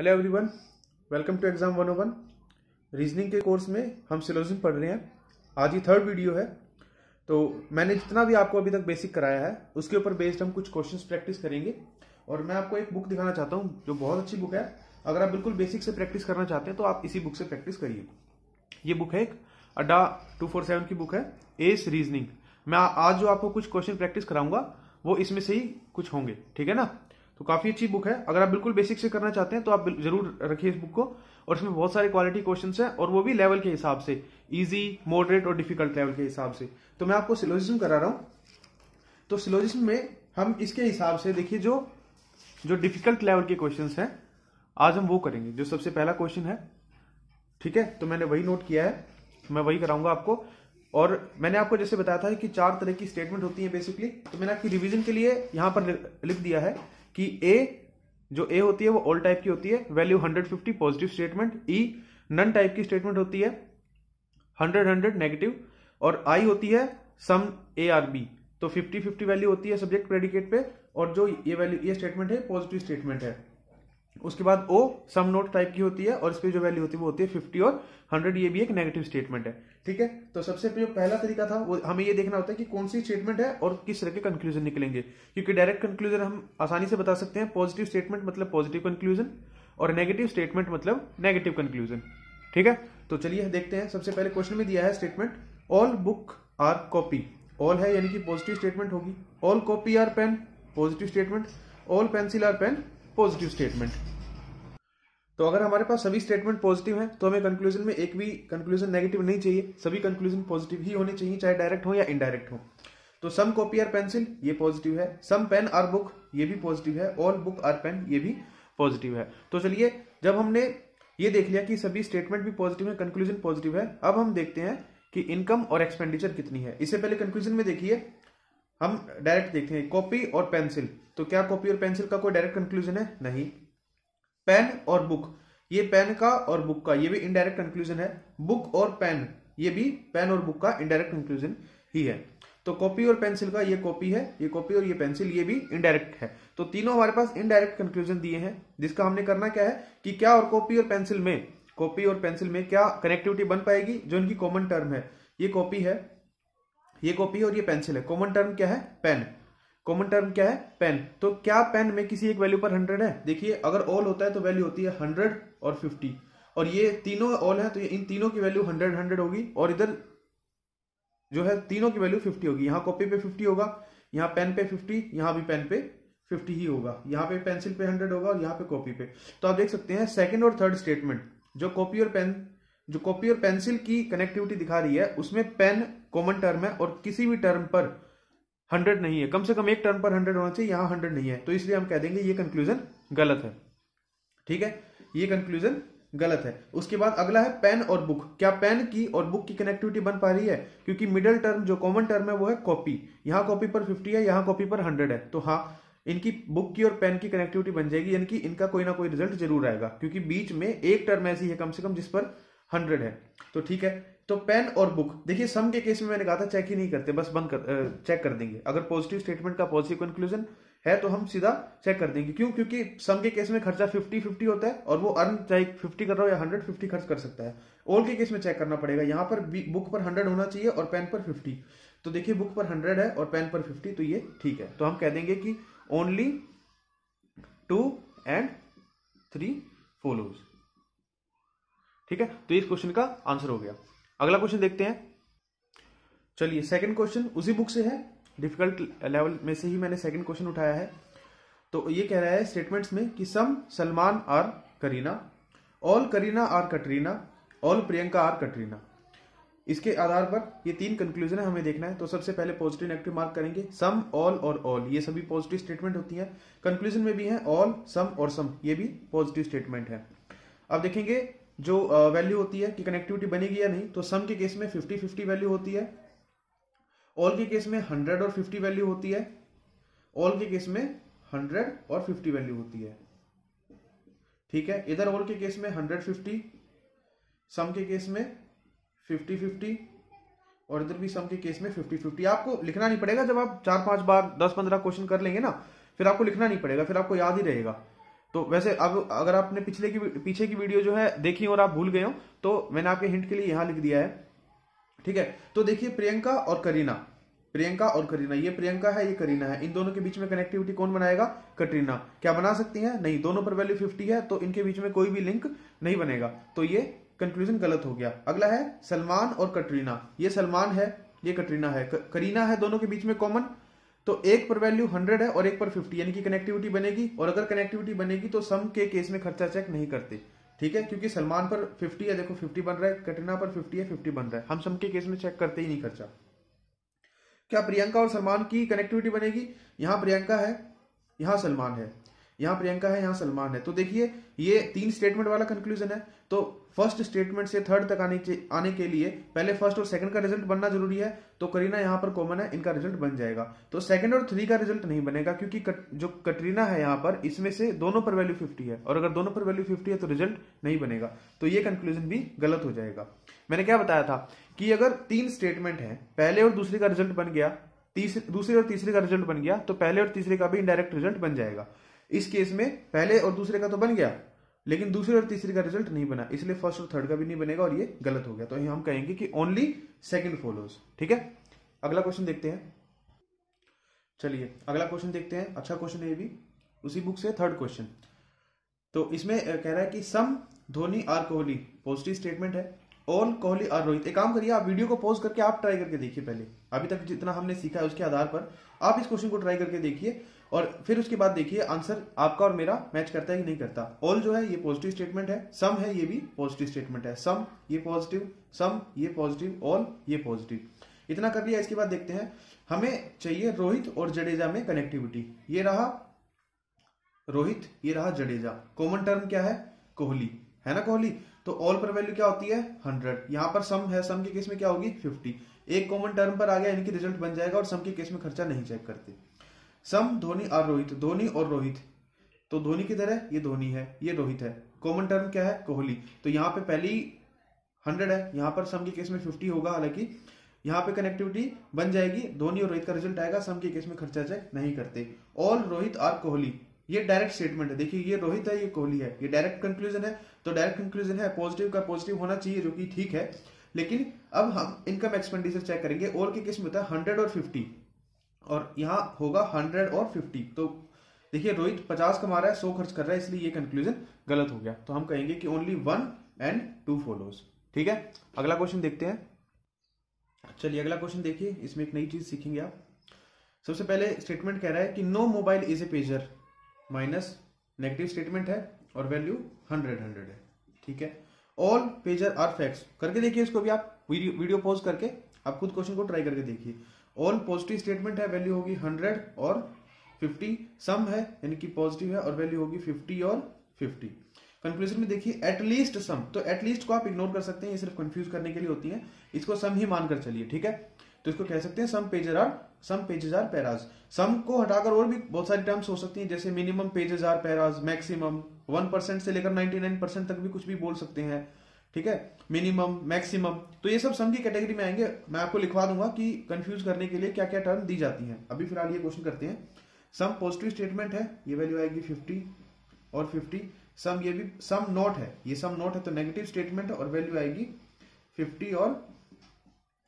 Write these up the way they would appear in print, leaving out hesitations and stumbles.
Hello everyone, welcome to exam 101। Reasoning के course में हम सिलोजिज्म पढ़ रहे हैं। आज ही थर्ड वीडियो है। तो मैंने जितना भी आपको अभी तक बेसिक कराया है उसके ऊपर बेस्ड हम कुछ क्वेश्चंस प्रैक्टिस करेंगे। और मैं आपको एक बुक दिखाना चाहता हूँ जो बहुत अच्छी बुक है। अगर आप बिल्कुल बेसिक से प्रैक्टिस करना चाहते हैं तो आप इसी बुक से प्रैक्टिस करिए। ये बुक है एक अड्डा 247 की बुक है, एस रीजनिंग। मैं आज जो आपको कुछ क्वेश्चन प्रैक्टिस कराऊंगा वो इसमें से ही कुछ होंगे, ठीक है ना। तो काफी अच्छी बुक है। अगर आप बिल्कुल बेसिक से करना चाहते हैं तो आप जरूर रखिए इस बुक को। और इसमें बहुत सारे क्वालिटी क्वेश्चंस हैं और वो भी लेवल के हिसाब से, इजी, मॉडरेट और डिफिकल्ट लेवल के हिसाब से। तो मैं आपको सिलोजिज्म करा रहा हूं। तो सिलोजिज्म में हम इसके हिसाब से देखिए जो डिफिकल्ट लेवल के क्वेश्चंस हैं आज हम वो करेंगे। जो सबसे पहला क्वेश्चन है, ठीक है, तो मैंने वही नोट किया है, मैं वही कराऊंगा आपको। और मैंने आपको जैसे बताया था कि 4 तरह की स्टेटमेंट होती है बेसिकली। तो मैंने आपकी रिवीजन के लिए यहां पर लिख दिया है कि जो ए होती है वो ऑल टाइप की होती है, value 150 positive statement. E none type की स्टेटमेंट होती है, 100 नेगेटिव। और आई होती है सम ए आर बी, तो 50-50 वैल्यू होती है सब्जेक्ट प्रेडिकेट पे। और जो ये स्टेटमेंट है पॉजिटिव स्टेटमेंट है। उसके बाद ओ सम नोट टाइप की होती है और इस पे जो वैल्यू होती है वो होती है 50 और 100। ये भी एक नेगेटिव स्टेटमेंट है, ठीक है। तो सबसे जो पहला तरीका था वो हमें ये देखना होता है कि कौन सी स्टेटमेंट है और किस तरह के कंक्लूजन निकलेंगे। क्योंकि डायरेक्ट कंक्लूजन हम आसानी से बता सकते हैं। पॉजिटिव स्टेटमेंट मतलब पॉजिटिव कंक्लूजन और नेगेटिव स्टेटमेंट मतलब नेगेटिव कंक्लूजन, ठीक है। तो चलिए देखते हैं। सबसे पहले क्वेश्चन में दिया है statement all book are copy. All है यानी कि पॉजिटिव स्टेटमेंट होगी। All copy are pen, positive statement. All pencil are pen, positive statement. तो अगर हमारे पास सभी स्टेटमेंट पॉजिटिव हैं तो हमें कंक्लूजन में एक भी कंक्लूजन नेगेटिव नहीं चाहिए। सभी कंक्लूजन पॉजिटिव ही होने चाहिए, चाहे डायरेक्ट हो या इनडायरेक्ट हो। तो सम कॉपी आर पेंसिल ये पॉजिटिव है, सम पेन आर बुक ये भी पॉजिटिव है, ऑल बुक आर पेन ये भी पॉजिटिव है। तो चलिए, जब हमने ये देख लिया कि सभी स्टेटमेंट भी पॉजिटिव है, कंक्लूजन पॉजिटिव है, अब हम देखते हैं कि इनकम और एक्सपेंडिचर कितनी है। इससे पहले कंक्लूजन में देखिए, हम डायरेक्ट देखते हैं कॉपी और पेंसिल। तो क्या कॉपी और पेंसिल का कोई डायरेक्ट कंक्लूजन है? नहीं। पेन और बुक, ये पेन का और बुक का ये भी इनडायरेक्ट कंक्लूजन है। बुक और पेन, ये भी पेन और बुक का इनडायरेक्ट कंक्लूजन ही है। तो कॉपी और पेंसिल का ये कॉपी है, ये कॉपी और ये पेंसिल ये भी इनडायरेक्ट है। तो तीनों हमारे पास इनडायरेक्ट कंक्लूजन दिए हैं, जिसका हमने करना क्या है कि क्या और कॉपी और पेंसिल में क्या कनेक्टिविटी बन पाएगी जो इनकी कॉमन टर्म है। ये कॉपी है, ये कॉपी और ये पेंसिल है। कॉमन टर्म क्या है? पेन। कॉमन टर्म क्या है? पेन। तो क्या पेन में किसी एक वैल्यू पर 100 है? देखिए, अगर ऑल होता है तो वैल्यू होती है 100 और 50। और ये तीनों ऑल है तो इन तीनों की वैल्यू 100 होगी। और इधर जो है तीनों की वैल्यू 50 होगी। यहाँ कॉपी पे 50 होगा, यहाँ पेन पे 50, यहाँ भी पेन पे 50 ही होगा। यहाँ पे पेंसिल पे 100 होगा और यहाँ पे कॉपी पे। तो आप देख सकते हैं सेकेंड और थर्ड स्टेटमेंट जो कॉपी और पेंसिल की कनेक्टिविटी दिखा रही है उसमें पेन कॉमन टर्म है और किसी भी टर्म पर 100 नहीं है। कम से कम एक टर्म पर 100 होना चाहिए, यहां 100 नहीं है। तो इसलिए हम कह देंगे ये कंक्लूजन गलत है, ठीक है, ये कंक्लूजन गलत है। उसके बाद अगला है पेन और बुक। क्या पेन की और बुक की कनेक्टिविटी बन पा रही है? क्योंकि मिडिल टर्म जो कॉमन टर्म है वो है कॉपी। यहां कॉपी पर 50 है, यहां कॉपी पर 100 है। तो हाँ, इनकी बुक की और पेन की कनेक्टिविटी बन जाएगी, यानी कि इनका कोई ना कोई रिजल्ट जरूर आएगा। क्योंकि बीच में एक टर्म ऐसी है कम से कम जिस पर 100 है। तो ठीक है। तो पेन और बुक, देखिए सम के केस में मैंने कहा था चेक ही नहीं करते, बस चेक कर देंगे। अगर पॉजिटिव स्टेटमेंट का पॉजिटिव कंक्लूजन है तो हम सीधा चेक कर देंगे। क्यों? क्योंकि सम के केस में खर्चा 50-50 होता है और वो अर्न चाहे 50 कर रहा हो या 150 खर्च कर सकता है। ऑल के केस में चेक करना पड़ेगा। यहाँ पर बुक पर 100 होना चाहिए और पेन पर 50। तो देखिए, बुक पर 100 है और पेन पर 50, तो ये ठीक है। तो हम कह देंगे कि ओनली 2 and 3 फॉलोज, ठीक है। तो इस क्वेश्चन का आंसर हो गया। अगला क्वेश्चन देखते हैं। चलिए, सेकंड क्वेश्चन उसी बुक से है, डिफिकल्ट लेवल में से ही मैंने सेकंड क्वेश्चन उठाया है। तो ये कह रहा है स्टेटमेंट्स में कि some Salman are Kareena, all Kareena are Katrina, all Priyanka are Katrina. इसके आधार पर ये 3 कंक्लूजन है, हमें देखना है। तो सबसे पहले पॉजिटिव नेगेटिव मार्क करेंगे। सम, ऑल और ऑल ये सभी पॉजिटिव स्टेटमेंट होती है। कंक्लूजन में भी है ऑल, सम और सम, ये भी पॉजिटिव स्टेटमेंट है। अब देखेंगे जो वैल्यू होती है कि कनेक्टिविटी बनेगी या नहीं। तो सम के केस में 50-50 वैल्यू होती है, ऑल के केस में 100 और 50 वैल्यू होती है, ऑल के केस में 100 और 50 वैल्यू होती है, ठीक है। इधर ऑल के केस में 100-50, सम के केस में 50-50 और इधर भी सम के केस में 50-50। आपको लिखना नहीं पड़ेगा, जब आप 4-5 बार 10-15 क्वेश्चन कर लेंगे ना, फिर आपको लिखना नहीं पड़ेगा, फिर आपको याद ही रहेगा। तो वैसे अब अगर आपने पीछे की वीडियो जो है देखी और आप भूल गए हो तो मैंने आपके हिंट के लिए यहां लिख दिया है, ठीक है। तो देखिए प्रियंका और करीना, प्रियंका और करीना, ये प्रियंका है ये करीना है, इन दोनों के बीच में कनेक्टिविटी कौन बनाएगा? कटरीना। क्या बना सकती है? नहीं, दोनों पर वैल्यू 50 है तो इनके बीच में कोई भी लिंक नहीं बनेगा, तो ये कंक्लूजन गलत हो गया। अगला है सलमान और कटरीना, ये सलमान है ये कटरीना है, करीना है, दोनों के बीच में कॉमन, तो एक पर वैल्यू 100 है और एक पर 50, यानी कि कनेक्टिविटी बनेगी। और अगर कनेक्टिविटी बनेगी तो सम के केस में खर्चा चेक नहीं करते, ठीक है, क्योंकि सलमान पर 50 है, देखो 50 बन रहा है, कटरीना पर 50 है, 50 बन रहा है, हम सम के केस में चेक करते ही नहीं खर्चा। क्या प्रियंका और सलमान की कनेक्टिविटी बनेगी? यहां प्रियंका है यहां सलमान है, यहां प्रियंका है यहां सलमान है, तो देखिए ये 3 स्टेटमेंट वाला कंक्लूजन है। तो फर्स्ट स्टेटमेंट से थर्ड तक आने के लिए पहले फर्स्ट और सेकंड का रिजल्ट बनना जरूरी है, तो करीना यहां पर कॉमन है, इनका रिजल्ट बन जाएगा। तो सेकंड और 3 का रिजल्ट नहीं बनेगा क्योंकि जो कटरीना है यहां पर, इसमें से दोनों पर वैल्यू 50 है, और अगर दोनों पर वैल्यू 50 है तो रिजल्ट नहीं बनेगा, तो ये कंक्लूजन भी गलत हो जाएगा। मैंने क्या बताया था कि अगर 3 स्टेटमेंट है, पहले और दूसरे का रिजल्ट बन गया, दूसरे और तीसरे का रिजल्ट बन गया, तो पहले और तीसरे का भी इनडायरेक्ट रिजल्ट बन जाएगा। इस केस में पहले और दूसरे का तो बन गया लेकिन दूसरे और तीसरे का रिजल्ट नहीं बना, इसलिए फर्स्ट और थर्ड का भी नहीं बनेगा और ये गलत हो गया। तो हम कहेंगे कि ओनली सेकंड फॉलोज, ठीक है। अगला क्वेश्चन देखते हैं, चलिए अगला क्वेश्चन देखते हैं। अच्छा क्वेश्चन है ये भी, उसी बुक से थर्ड क्वेश्चन। तो इसमें कह रहा है कि some Dhoni are Kohli, positive statement है, ऑल कोहली आर रोहित। एक काम करिए, आप वीडियो को पॉज करके आप ट्राई करके देखिए, पहले अभी तक जितना हमने सीखा है उसके आधार पर आप इस क्वेश्चन को ट्राई करके देखिए और फिर उसके बाद देखिए आंसर आपका और मेरा मैच करता है कि नहीं करता। ऑल जो है ये पॉजिटिव स्टेटमेंट है, सम है ये भी पॉजिटिव स्टेटमेंट है, सम ये पॉजिटिव, सम ये पॉजिटिव, ऑल ये पॉजिटिव। इतना कर लिया, इसके बाद देखते हैं हमें चाहिए रोहित और जडेजा में कनेक्टिविटी। ये रहा रोहित, ये रहा जडेजा, कॉमन टर्म क्या है? कोहली, है ना कोहली। तो ऑल पर वैल्यू क्या होती है? 100। यहां पर सम है, सम के केस में क्या होगी? 50। एक कॉमन टर्म पर आ गया, इनकी रिजल्ट बन जाएगा और सम के केस में खर्चा नहीं चेक करते। सम धोनी और रोहित, धोनी और रोहित, तो धोनी की तरह ये धोनी है ये रोहित है, कॉमन टर्म क्या है? कोहली। तो यहाँ पे पहली 100 है, यहाँ पर सम के केस में 50 होगा, हालांकि यहाँ पे कनेक्टिविटी बन जाएगी, धोनी और रोहित का रिजल्ट आएगा, सम के केस में खर्चा चेक नहीं करते। ऑल रोहित आर कोहली, ये डायरेक्ट स्टेटमेंट है, देखिए ये रोहित है ये कोहली है, ये डायरेक्ट कंक्लूजन है। तो डायरेक्ट कंक्लूजन है, पॉजिटिव का पॉजिटिव होना चाहिए, जो कि ठीक है। लेकिन अब हम इनकम एक्सपेंडिचर चेक करेंगे। ऑल के केस में होता है 100 और 50 और यहाँ होगा 100 और 50। तो देखिए रोहित 50 कमा रहा है, 100 खर्च कर रहा है, इसलिए ये कंक्लूजन गलत हो गया। तो हम कहेंगे कि ओनली 1 and 2 फॉलोज, ठीक है। अगला क्वेश्चन देखते हैं, चलिए अगला क्वेश्चन देखिए, इसमें एक नई चीज सीखेंगे आप। सबसे पहले स्टेटमेंट कह रहा है कि no mobile is a pager, minus negative statement है और वैल्यू 100 है, ठीक है। ऑल पेजर आर फैक्ट्स, करके देखिए इसको भी आप, वीडियो पॉज करके आप खुद क्वेश्चन को ट्राई करके देखिए। ऑल पॉजिटिव स्टेटमेंट है, वैल्यू होगी 100 और 50। सम है यानी कि पॉजिटिव है और वैल्यू होगी 50 और 50। कंक्लूजन में देखिए एटलीस्ट सम, तो एटलीस्ट को आप इग्नोर कर सकते हैं, ये सिर्फ कंफ्यूज करने के लिए होती है, इसको सम ही मानकर चलिए, ठीक है। तो इसको कह सकते हैं सम पेजेस आर पैराज। सम को हटाकर और भी बहुत सारी टर्म्स हो सकती हैं, जैसे minimum pages are paras, maximum 1% से लेकर 99% तक भी कुछ भी बोल सकते हैं, ठीक है। मिनिमम, मैक्सिमम, तो ये सब सम की कैटेगरी में आएंगे। मैं आपको लिखवा दूंगा कि कंफ्यूज करने के लिए क्या क्या टर्म दी जाती हैं। अभी फिलहाल ये क्वेश्चन करते हैं। सम पॉजिटिव स्टेटमेंट है, ये वैल्यू आएगी 50 और 50। सम ये भी सम नॉट है, ये सम नॉट है तो नेगेटिव स्टेटमेंट है और वैल्यू आएगी 50 और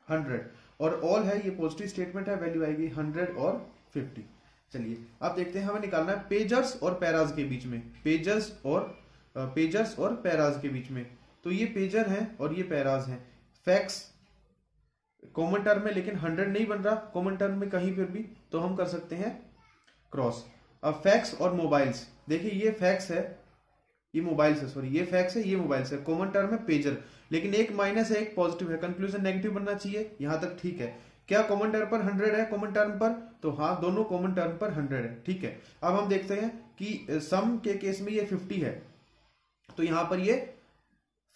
100। और ऑल है, ये पॉजिटिव स्टेटमेंट है, वैल्यू आएगी 100 और 50। चलिए अब देखते हैं, हमें निकालना है पेजर्स और पैराज के बीच में, पेजर्स और पैराज के बीच में। तो ये पेजर हैं और ये पैराज हैं। फैक्स कॉमन टर्म में, लेकिन 100 नहीं बन रहा कॉमन टर्म में कहीं पर भी, तो हम कर सकते हैं क्रॉस। अब फैक्स और मोबाइल्स, देखिए ये फैक्स है ये मोबाइल्स है, सॉरी ये फैक्स है ये मोबाइल्स है, कॉमन टर्म है पेजर, लेकिन एक माइनस है एक पॉजिटिव है, कंक्लूजन नेगेटिव बनना चाहिए, यहां तक ठीक है। क्या कॉमन टर्म पर 100 है कॉमन टर्म पर? तो हाँ, दोनों कॉमन टर्म पर 100 है, ठीक है। अब हम देखते हैं कि सम के केस में ये 50 है, तो यहां पर ये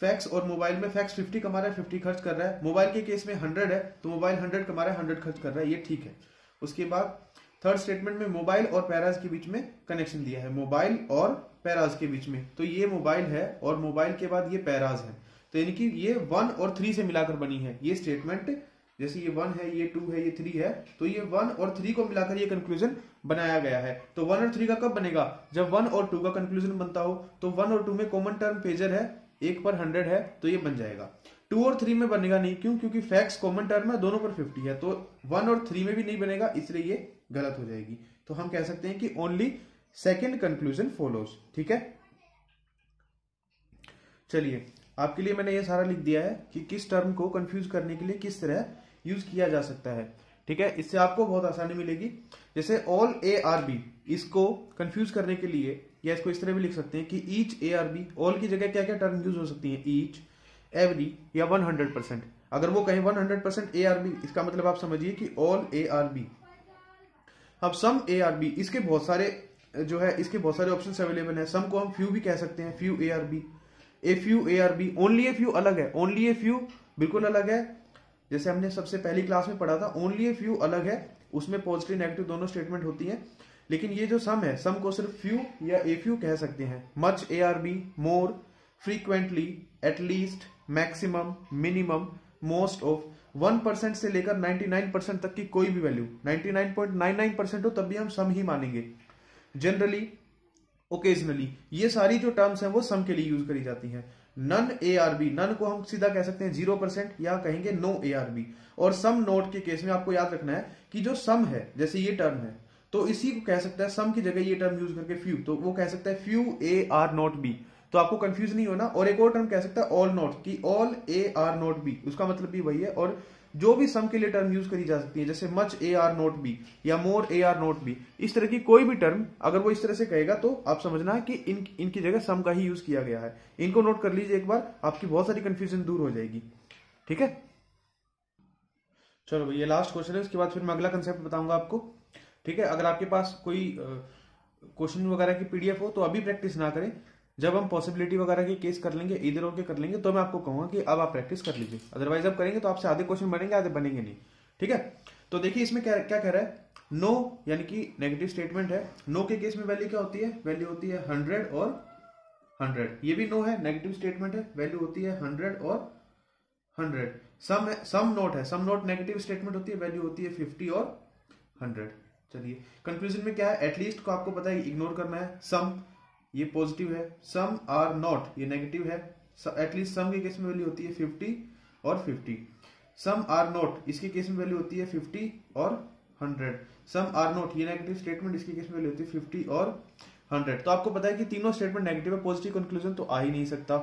फैक्स और मोबाइल में फैक्स 50 कमा रहा है, 50 खर्च कर रहा है। मोबाइल के केस में 100 है तो मोबाइल 100 कमा रहा है, 100 खर्च कर रहा है, ये ठीक है। उसके बाद थर्ड स्टेटमेंट में मोबाइल और पैराज के बीच में कनेक्शन दिया है, मोबाइल और पैराज के बीच में, तो ये मोबाइल है और मोबाइल के बाद ये पैराज है, तो यानी कि ये 1 और 3 से मिलाकर बनी है, ये स्टेटमेंट जैसे ये 1 है, ये 2 है, ये 3 है, तो ये 1 और 3 को मिलाकर ये कंक्लूजन बनाया गया है। तो 1 और 3 का कब बनेगा? जब 1 और 2 का कंक्लूजन बनता हो। तो 1 और 2 में कॉमन टर्म पेजर है, 1 पर 100 है, तो ये बन जाएगा। 2 और 3 में बनेगा नहीं, क्यों? क्योंकि फैक्ट्स कॉमन टर्म है, दोनों पर 50 है, तो 1 और 3 में भी नहीं बनेगा, इसलिए ये गलत हो जाएगी। तो हम कह सकते हैं कि ओनली सेकेंड कंक्लूजन फॉलोज। ठीक है, चलिए आपके लिए मैंने ये सारा लिख दिया है कि किस टर्म को कंफ्यूज करने के लिए किस तरह यूज किया जा सकता है। ठीक है, इससे आपको बहुत आसानी मिलेगी। जैसे ऑल ए आर बी, इसको कंफ्यूज करने के लिए या इसको इस तरह भी लिख सकते हैं कि each A are B. All की जगह क्या क्या टर्म यूज हो सकती है? ईच, एवरी या 100%। अगर वो कहें 100% ए आर बी, इसका मतलब आप समझिए कि ऑल ए आर बी। अब सम ए आर बी, इसके बहुत सारे जो है इसके बहुत सारे ऑप्शंस अवेलेबल हैं। सम को हम फ्यू भी कह सकते हैं, few A are B, a few A are B. Only a few अलग है, ओनली ए फ्यू बिल्कुल अलग है। जैसे हमने सबसे पहली क्लास में पढ़ा था, ओनली ए फ्यू अलग है, उसमें पॉजिटिव नेगेटिव दोनों स्टेटमेंट होती है। लेकिन ये जो सम है, सम को सिर्फ फ्यू या ए फ्यू कह सकते हैं। Much A are B, more, frequently, at least, maximum, minimum, most of, 1% से लेकर 99% तक की कोई भी वैल्यू, 99.99% हो तब भी हम सम ही मानेंगे। जनरली, ओकेजनली, ये सारी जो टर्म्स हैं वो सम के लिए यूज करी जाती हैं। None A are B, none को हम सीधा कह सकते हैं 0% या कहेंगे नो ए आर बी। और सम नोट के केस में आपको याद रखना है कि जो सम है, जैसे ये टर्म है, तो इसी को कह सकता है सम की जगह ये टर्म यूज करके फ्यू, तो वो कह सकता है few A are not be. तो आपको कंफ्यूज नहीं होना। और एक और टर्म कह सकता है ऑल नॉट, की all A R not be, उसका मतलब भी वही है। और जो भी सम के लिए टर्म यूज करी जा सकती है, जैसे much A are not be या मोर ए आर नॉट बी, इस तरह की कोई भी टर्म अगर वो इस तरह से कहेगा तो आप समझना है कि इनकी जगह सम का ही यूज किया गया है। इनको नोट कर लीजिए एक बार, आपकी बहुत सारी कंफ्यूजन दूर हो जाएगी। ठीक है, चलो भाई ये लास्ट क्वेश्चन है, उसके बाद फिर मैं अगला कंसेप्ट बताऊंगा आपको। ठीक है, अगर आपके पास कोई क्वेश्चन वगैरह की पीडीएफ हो तो अभी प्रैक्टिस ना करें, जब हम पॉसिबिलिटी वगैरह के केस कर लेंगे, इधर और के कर लेंगे, तो मैं आपको कहूंगा कि अब आप प्रैक्टिस कर लीजिए। अदरवाइज आप करेंगे तो आपसे आधे क्वेश्चन बनेंगे, आधे बनेंगे नहीं। ठीक है, तो देखिए इसमें क्या क्या कह रहा है। नो यानी कि नेगेटिव स्टेटमेंट है। नो के केस में वैल्यू क्या होती है? वैल्यू होती है 100 और 100। ये भी नो है, नेगेटिव स्टेटमेंट है, वैल्यू होती है 100 और 100। सम नोट है, सम नोट नेगेटिव स्टेटमेंट होती है, वैल्यू होती है 50 और 100। चलिए कंक्लूजन में क्या है? एटलीस्ट को आपको पता है इग्नोर करना है। सम ये पॉजिटिव है, सम आर नॉट ये नेगेटिव है। एटलीस्ट सम के केस में वैल्यू होती है 50 और 50। सम आर नॉट इसके केस में वैल्यू होती है 50 और 100। सम आर नॉट ये नेगेटिव स्टेटमेंट, इसके केस में वैल्यू होती है 50 और 100। तो आपको पता है कि तीनों स्टेटमेंट नेगेटिव है, पॉजिटिव कंक्लूजन तो आ ही नहीं सकता,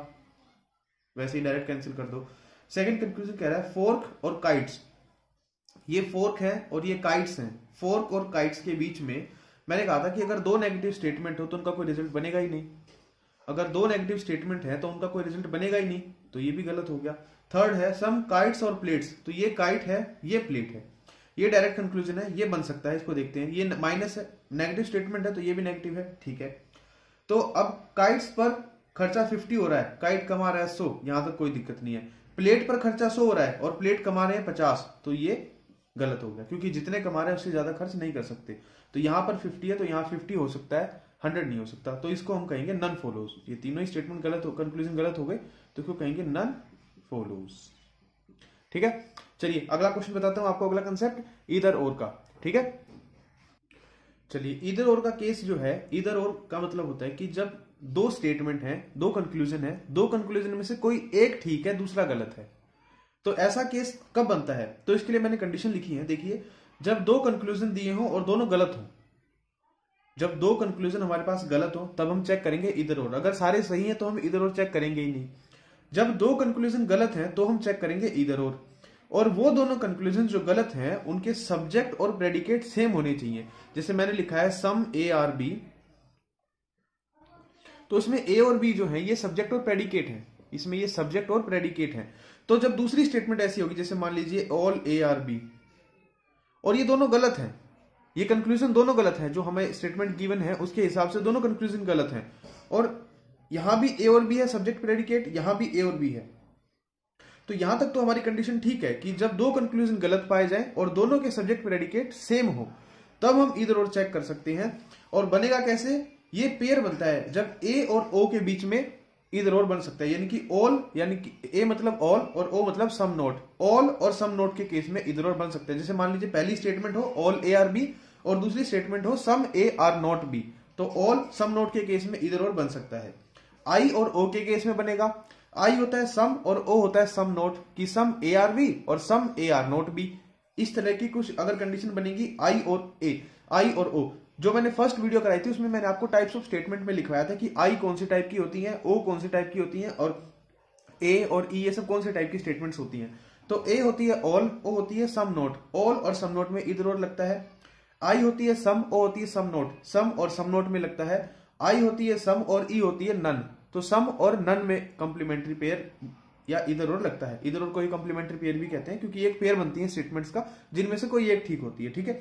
वैसे ही डायरेक्ट कैंसिल कर दो। सेकंड कंक्लूजन कह रहा है फोर्क और काइट्स। ये फोर्क है और ये काइट्स हैं। फोर्क और काइट्स के बीच में मैंने कहा था कि अगर दो नेगेटिव स्टेटमेंट हो तो उनका कोई रिजल्ट बनेगा ही नहीं। अगर दो नेगेटिव स्टेटमेंट है तो उनका कोई रिजल्ट बनेगा ही नहीं, तो ये भी गलत हो गया। थर्ड है सम काइट्स और प्लेट्स, तो ये काइट है, ये प्लेट है, ये डायरेक्ट कंक्लूजन है, ये बन सकता है। इसको देखते हैं, ये माइनस है, नेगेटिव स्टेटमेंट है तो ये भी नेगेटिव है। ठीक है, तो अब काइट्स पर खर्चा 50 हो रहा है, काइट कमा रहा है 100, यहां तक कोई दिक्कत नहीं है। प्लेट पर खर्चा 100 हो रहा है और प्लेट कमा रहे हैं 50, तो ये गलत हो गया, क्योंकि जितने कमा रहे हैं उससे ज्यादा खर्च नहीं कर सकते। तो यहां पर 50 है तो यहां 50 हो सकता है, 100 नहीं हो सकता। तो इसको हम कहेंगे नन फॉलोज। ये तीनों ही स्टेटमेंट गलत हो, कंक्लूजन गलत हो गए, तो इसको कहेंगे नन फॉलोज। ठीक है, चलिए अगला क्वेश्चन बताता हूं आपको, अगला कंसेप्ट ईदर और का। ठीक है, चलिए ईदर और का केस जो है, ईदर और का मतलब होता है कि जब दो स्टेटमेंट है, दो कंक्लूजन है, दो कंक्लूजन में से कोई एक ठीक है दूसरा गलत है, तो ऐसा केस कब बनता है? तो इसके लिए मैंने कंडीशन लिखी है, देखिए जब दो कंक्लूजन दिए हों और दोनों गलत हों, जब दो कंक्लूजन हमारे पास गलत हो तब हम चेक करेंगे इधर और। अगर सारे सही हैं तो हम इधर और चेक करेंगे ही नहीं। जब दो कंक्लूजन गलत हैं तो हम चेक करेंगे इधर और वो दोनों कंक्लूजन जो गलत हैं उनके सब्जेक्ट और प्रेडिकेट सेम होने चाहिए। जैसे मैंने लिखा है सम ए आर बी, तो इसमें ए और बी जो है ये सब्जेक्ट और प्रेडिकेट है, इसमें ये सब्जेक्ट और प्रेडिकेट है। तो जब दूसरी स्टेटमेंट ऐसी होगी, जैसे मान लीजिए ऑल ए आर बी, और ये दोनों गलत हैं, ये कंक्लूजन दोनों गलत हैं, जो हमें स्टेटमेंट गिवन है उसके हिसाब से दोनों कंक्लूजन गलत हैं, और यहां भी ए और बी है सब्जेक्ट प्रेडिकेट, यहां भी ए और बी है, तो यहां तक तो हमारी कंडीशन ठीक है कि जब दो कंक्लूजन गलत पाए जाएं और दोनों के सब्जेक्ट प्रेडिकेट सेम हो तब हम इधर और चेक कर सकते हैं। और बनेगा कैसे? ये पेयर बनता है जब ए और ओ के बीच में इधर और बन सकता है, यानी कि ऑल, यानी कि ए मतलब ऑल और ओ मतलब सम नोट, ऑल और सम नोट के केस में इधर और बन सकते हैं। जैसे मान लीजिए पहली स्टेटमेंट हो ऑल ए आर बी और दूसरी स्टेटमेंट हो सम ए आर नॉट बी, तो ऑल सम नोट के केस में इधर और बन सकता है। आई और ओ के केस में बनेगा, आई होता है सम और ओ होता है सम नोट, कि सम ए आर बी और सम ए आर नॉट बी। इस तरह की कुछ अगर कंडीशन बनेगी आई और ए, आई और ओ। जो मैंने फर्स्ट वीडियो कराई थी उसमें मैंने आपको टाइप्स ऑफ स्टेटमेंट में लिखवाया था कि आई कौन सी टाइप की होती है, ओ कौन सी टाइप की होती है और ए और ई ये सब कौन से टाइप की स्टेटमेंट्स होती हैं। तो ए होती है ऑल, ओ होती है सम नोट, ऑल और सम नोट में इधर और लगता है। आई होती है सम, ओ होती है सम नोट, सम और सम नोट में लगता है। आई होती है सम और ई होती है नन, तो सम और नन में कंप्लीमेंट्री पेयर या इधर और लगता है। इधर और को ही कंप्लीमेंट्री पेयर भी कहते हैं क्योंकि एक पेयर बनती है स्टेटमेंट्स का जिनमें से कोई एक ठीक होती है। ठीक है,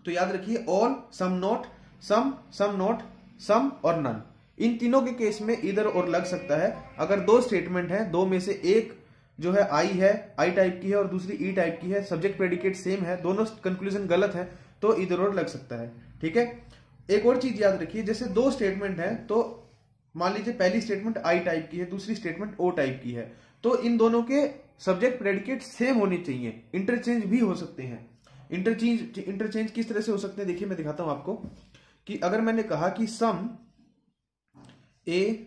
तो याद रखिए ऑल, सम नोट, सम, सम नोट, सम और नन, इन तीनों के केस में इधर और लग सकता है। अगर दो स्टेटमेंट है, दो में से एक जो है आई है, आई टाइप की है और दूसरी ई टाइप की है, सब्जेक्ट प्रेडिकेट सेम है, दोनों कंक्लूजन गलत है, तो इधर और लग सकता है। ठीक है, एक और चीज याद रखिए, जैसे दो स्टेटमेंट है तो मान लीजिए पहली स्टेटमेंट आई टाइप की है, दूसरी स्टेटमेंट ओ टाइप की है, तो इन दोनों के सब्जेक्ट प्रेडिकेट सेम होने चाहिए, इंटरचेंज भी हो सकते हैं। इंटरचेंज किस तरह से हो सकते हैं, देखिए मैं दिखाता हूं आपको। कि अगर मैंने कहा कि सम ए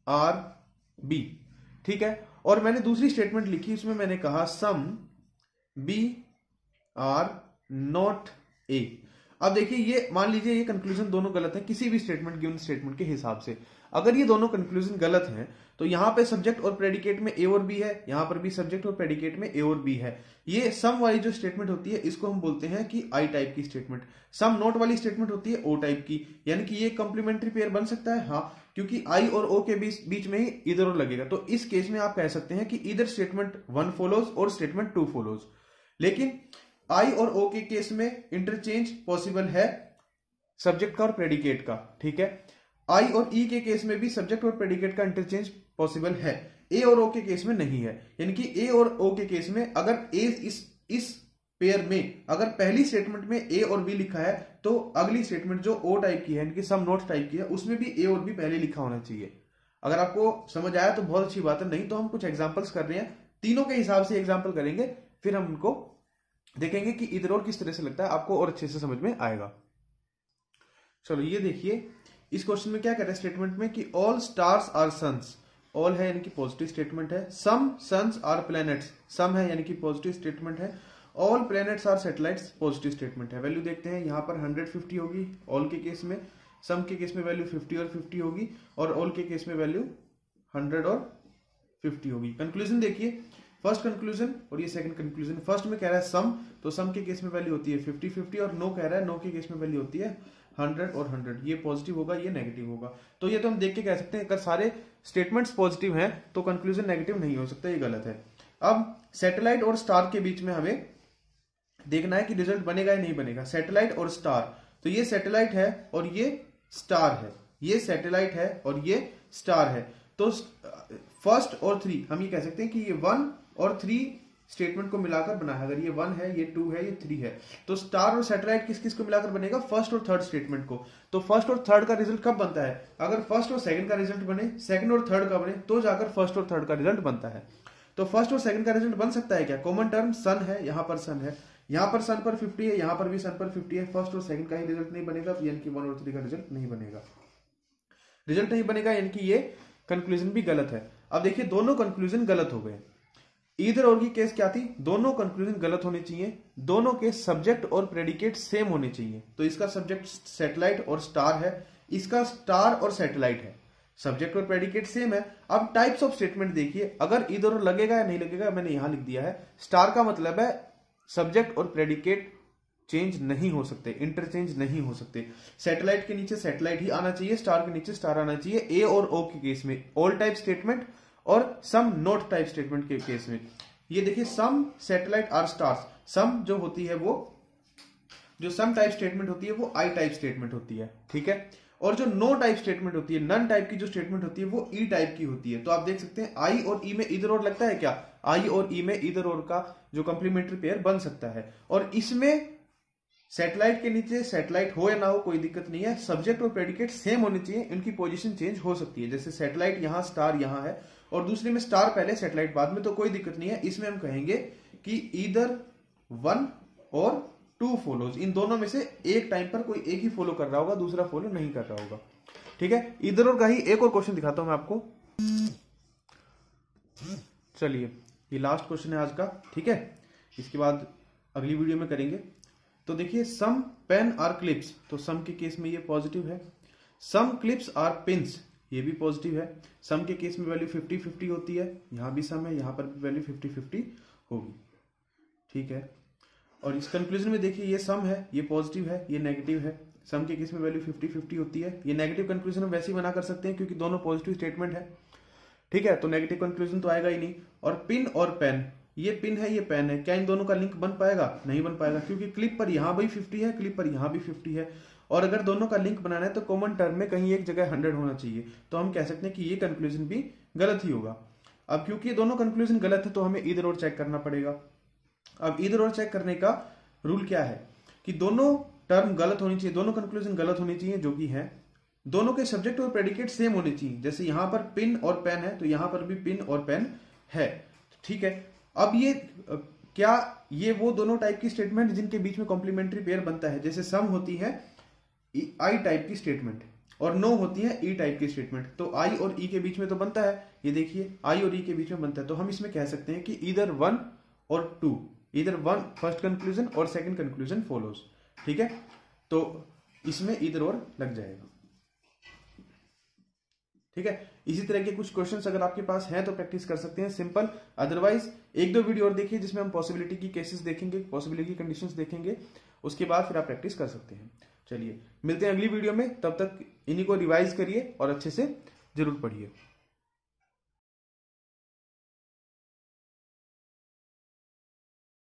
आर बी, ठीक है, और मैंने दूसरी स्टेटमेंट लिखी उसमें मैंने कहा some B are not A. अब देखिए ये मान लीजिए ये कंक्लूजन दोनों गलत है किसी भी स्टेटमेंट गिवन स्टेटमेंट के हिसाब से। अगर ये दोनों कंक्लूजन गलत हैं तो यहां पे सब्जेक्ट और प्रेडिकेट में ए और बी है, यहां पर भी सब्जेक्ट और प्रेडिकेट में ए और बी है। ये सम वाली जो स्टेटमेंट होती है इसको हम बोलते हैं कि आई टाइप की स्टेटमेंट। सम नोट वाली स्टेटमेंट होती है ओ टाइप की, यानी कि ये कंप्लीमेंट्री पेयर बन सकता है, हाँ, क्योंकि आई और ओ के बीच में ही इधर और लगेगा। तो इस केस में आप कह सकते हैं कि इधर स्टेटमेंट 1 फॉलोज और स्टेटमेंट 2 फॉलोज। लेकिन आई और ओ के केस में इंटरचेंज पॉसिबल है सब्जेक्ट का और प्रेडिकेट का। ठीक है, आई और ई के केस में भी सब्जेक्ट और प्रेडिकेट का इंटरचेंज पॉसिबल है, ए और ओ के केस में नहीं है। यानी कि ए और ओ के केस में अगर ए इस पेयर में अगर पहली स्टेटमेंट में ए और बी लिखा है तो अगली स्टेटमेंट जो ओ टाइप की है यानी कि सम नोट टाइप की है उसमें भी ए और बी पहले लिखा होना चाहिए। अगर आपको समझ आया तो बहुत अच्छी बात है, नहीं तो हम कुछ एग्जांपल्स कर रहे हैं, तीनों के हिसाब से एग्जांपल करेंगे, फिर हम उनको देखेंगे कि इधर और किस तरह से लगता है, आपको और अच्छे से समझ में आएगा। चलो ये देखिए, इस क्वेश्चन में क्या कह रहा है स्टेटमेंट में कि all stars are suns, all है यानी कि पॉजिटिव स्टेटमेंट है, some suns are planets, some है यानी कि पॉजिटिव स्टेटमेंट है, all planets are satellites positive statement है। वैल्यू देखते हैं, यहाँ पर 150 होगी ऑल के केस में, सम के केस में वैल्यू 50 और 50 होगी और ऑल के केस में वैल्यू 100 और 50 होगी। कंक्लूजन देखिए, फर्स्ट कंक्लूजन और ये सेकंड कंक्लूजन। फर्स्ट में कह रहा है सम, तो सम के केस में वैल्यू होती है 50-50 और नो कह रहा है, नो के केस में वैल्यू होती है 100 और 100। ये पॉजिटिव होगा, ये नेगेटिव होगा। तो ये तो हम देख के कह सकते हैं अगर सारे स्टेटमेंट्स पॉजिटिव हैं तो कंक्लूजन नेगेटिव नहीं हो सकता, ये गलत है। अब सैटेलाइट और स्टार के बीच में हमें देखना है कि रिजल्ट बनेगा या नहीं बनेगा। सैटेलाइट और स्टार, तो ये सैटेलाइट है और ये स्टार है, ये सैटेलाइट है और ये स्टार है। तो फर्स्ट और 3 हम ये कह सकते हैं कि ये 1 और 3 स्टेटमेंट को मिलाकर बना है। अगर ये 1 है, ये 2 है, ये 3 है, तो स्टार और सैटेलाइट किस किस को मिलाकर बनेगा, फर्स्ट और थर्ड स्टेटमेंट को। तो फर्स्ट और थर्ड का रिजल्ट कब बनता है, अगर फर्स्ट और सेकंड का रिजल्ट बने, सेकंड और थर्ड का बने, तो जाकर फर्स्ट और थर्ड का रिजल्ट बनता है। तो फर्स्ट और सेकंड का रिजल्ट बन सकता है क्या, कॉमन टर्म सन है, यहां पर सन है, यहां पर सन पर 50 है, यहां पर भी सन पर 50 है, फर्स्ट और सेकंड का ही रिजल्ट नहीं बनेगा, यानी कि 1 और 3 का रिजल्ट नहीं बनेगा। रिजल्ट नहीं बनेगा यानी कि ये कंक्लूजन भी गलत है। अब देखिए दोनों कंक्लूजन गलत हो गए। इधर और की केस क्या थी, दोनों कंक्लूजन गलत होने चाहिए, दोनों के सब्जेक्ट और प्रेडिकेट सेम होने चाहिए। तो इसका सब्जेक्ट सैटेलाइट और स्टार है, इसका स्टार और सैटेलाइट है, सब्जेक्ट और प्रेडिकेट सेम है। अब टाइप्स ऑफ स्टेटमेंट देखिए, अगर इधर और लगेगा या नहीं लगेगा मैंने यहां लिख दिया है। स्टार का मतलब है सब्जेक्ट और प्रेडिकेट चेंज नहीं हो सकते, इंटरचेंज नहीं हो सकते। सैटेलाइट के नीचे सैटेलाइट ही आना चाहिए, स्टार के नीचे स्टार आना चाहिए। ए और ओ के केस में ऑल टाइप स्टेटमेंट और सम नॉट टाइप स्टेटमेंट के केस में ये देखिए सम सैटेलाइट आर स्टार्स, सम जो होती है वो जो सम टाइप स्टेटमेंट होती है वो आई टाइप स्टेटमेंट होती है, ठीक है। और जो नो टाइप स्टेटमेंट होती है, नन टाइप की जो स्टेटमेंट होती है वो ई टाइप की होती है। तो आप देख सकते हैं आई और ई में इधर और लगता है क्या, आई और ई में इधर और का जो कंप्लीमेंट्री पेयर बन सकता है। और इसमें सैटेलाइट के नीचे सैटेलाइट हो या ना हो कोई दिक्कत नहीं है, सब्जेक्ट और प्रेडिकेट सेम होने चाहिए, इनकी पोजीशन चेंज हो सकती है। जैसे सैटेलाइट यहाँ, स्टार यहाँ है और दूसरे में स्टार पहले सैटेलाइट बाद में, तो कोई दिक्कत नहीं है। इसमें हम कहेंगे कि ईदर 1 और 2 फॉलोज, इन दोनों में से एक टाइम पर कोई एक ही फॉलो कर रहा होगा, दूसरा फॉलो नहीं कर रहा होगा। ठीक है, इधर और का ही एक और क्वेश्चन दिखाता हूं मैं आपको। चलिए, ये लास्ट क्वेश्चन है आज का। ठीक है, इसके बाद अगली वीडियो में करेंगे। तो देखिए, सम पेन आर क्लिप्स, तो सम के केस में ये पॉजिटिव है। सम क्लिप्स आर पिंस, ये भी पॉजिटिव है। सम के केस में वैल्यू 50-50 होती है, यहां भी सम है, यहां पर भी वैल्यू 50-50 होगी। ठीक है, और इस कंक्लूजन में देखिए, ये सम है, ये पॉजिटिव है, ये नेगेटिव है। सम के केस में वैल्यू 50-50 होती है। ये नेगेटिव कंक्लूजन हम वैसे ही बना कर सकते हैं क्योंकि दोनों पॉजिटिव स्टेटमेंट है। ठीक है, तो नेगेटिव कंक्लूजन तो आएगा ही नहीं। और पिन और पेन, ये पिन है, ये पेन है, क्या इन दोनों का लिंक बन पाएगा? नहीं बन पाएगा, क्योंकि क्लिप पर यहां भी 50 है, क्लिप पर यहां भी 50 है। और अगर दोनों का लिंक बनाना है तो कॉमन टर्म में कहीं एक जगह 100 होना चाहिए, तो हम कह सकते हैं कि ये कंक्लूजन भी गलत ही होगा। अब क्योंकि ये दोनों कंक्लूजन गलत है तो हमें इधर और चेक करना पड़ेगा। अब इधर और चेक करने का रूल क्या है कि दोनों टर्म गलत होनी चाहिए, दोनों कंक्लूजन गलत होनी चाहिए, जो कि है दोनों के सब्जेक्ट और प्रेडिकेट सेम होने चाहिए। जैसे यहां पर पिन और पेन है तो यहां पर भी पिन और पेन है। ठीक है, अब ये क्या ये वो दोनों टाइप की स्टेटमेंट जिनके बीच में कॉम्प्लीमेंट्री पेयर बनता है? जैसे सम होती है आई टाइप की स्टेटमेंट और नो होती है ई टाइप की स्टेटमेंट, तो आई और ई के बीच में तो बनता है, ये देखिए आई और ई के बीच में बनता है। तो हम इसमें कह सकते हैं कि ईदर 1 और 2, ईदर 1 फर्स्ट कंक्लूजन और सेकंड कंक्लूजन फॉलोज। ठीक है, तो इसमें ईदर और लग जाएगा। ठीक है, इसी तरह के कुछ क्वेश्चंस अगर आपके पास हैं तो प्रैक्टिस कर सकते हैं, सिंपल। अदरवाइज 1-2 वीडियो और देखिए जिसमें हम पॉसिबिलिटी की केसेस देखेंगे, पॉसिबिलिटी की कंडीशंस देखेंगे, उसके बाद फिर आप प्रैक्टिस कर सकते हैं। चलिए, मिलते हैं अगली वीडियो में, तब तक इन्हीं को रिवाइज करिए और अच्छे से जरूर पढ़िए।